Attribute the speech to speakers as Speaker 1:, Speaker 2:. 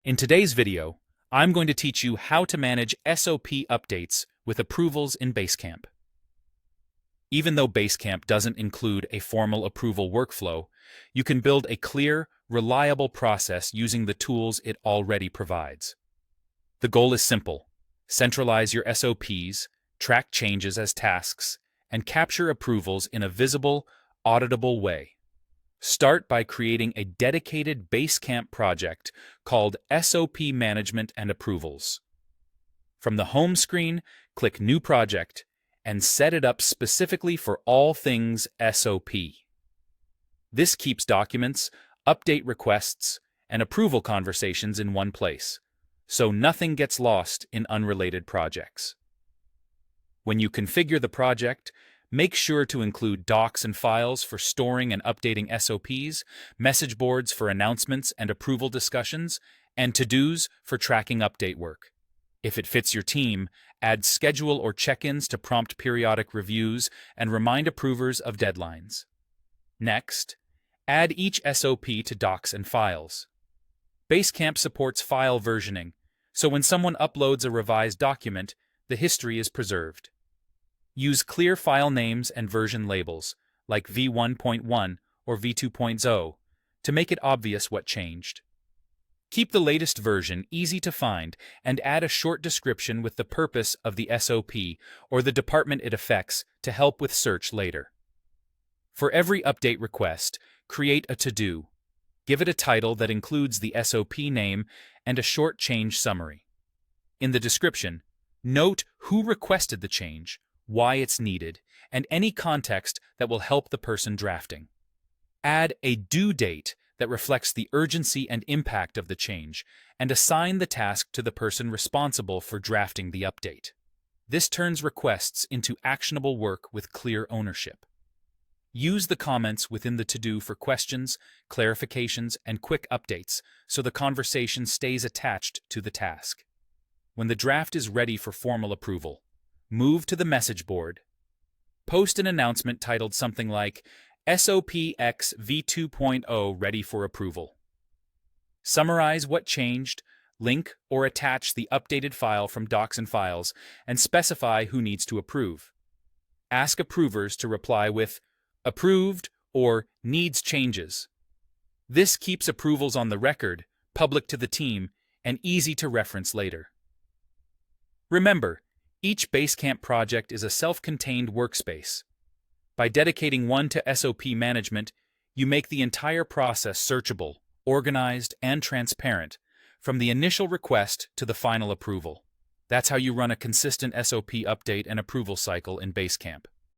Speaker 1: In today's video, I'm going to teach you how to manage SOP updates with approvals in Basecamp. Even though Basecamp doesn't include a formal approval workflow, you can build a clear, reliable process using the tools it already provides. The goal is simple: centralize your SOPs, track changes as tasks, and capture approvals in a visible, auditable way. Start by creating a dedicated Basecamp project called SOP Management and Approvals. From the home screen, click New Project and set it up specifically for all things SOP. This keeps documents, update requests, and approval conversations in one place, so nothing gets lost in unrelated projects. When you configure the project, make sure to include docs and files for storing and updating SOPs, message boards for announcements and approval discussions, and to-dos for tracking update work. If it fits your team, add schedule or check-ins to prompt periodic reviews and remind approvers of deadlines. Next, add each SOP to docs and files. Basecamp supports file versioning, so when someone uploads a revised document, the history is preserved. Use clear file names and version labels, like v1.1 or v2.0, to make it obvious what changed. Keep the latest version easy to find and add a short description with the purpose of the SOP or the department it affects to help with search later. For every update request, create a to-do. Give it a title that includes the SOP name and a short change summary. In the description, note who requested the change, why it's needed, and any context that will help the person drafting. Add a due date that reflects the urgency and impact of the change, and assign the task to the person responsible for drafting the update. This turns requests into actionable work with clear ownership. Use the comments within the to-do for questions, clarifications, and quick updates so the conversation stays attached to the task. When the draft is ready for formal approval, move to the message board. Post an announcement titled something like SOP X v2.0 ready for approval. Summarize what changed, link or attach the updated file from Docs and Files, and specify who needs to approve. Ask approvers to reply with approved or needs changes. This keeps approvals on the record, public to the team, and easy to reference later. Remember, each Basecamp project is a self-contained workspace. By dedicating one to SOP management, you make the entire process searchable, organized, and transparent, from the initial request to the final approval. That's how you run a consistent SOP update and approval cycle in Basecamp.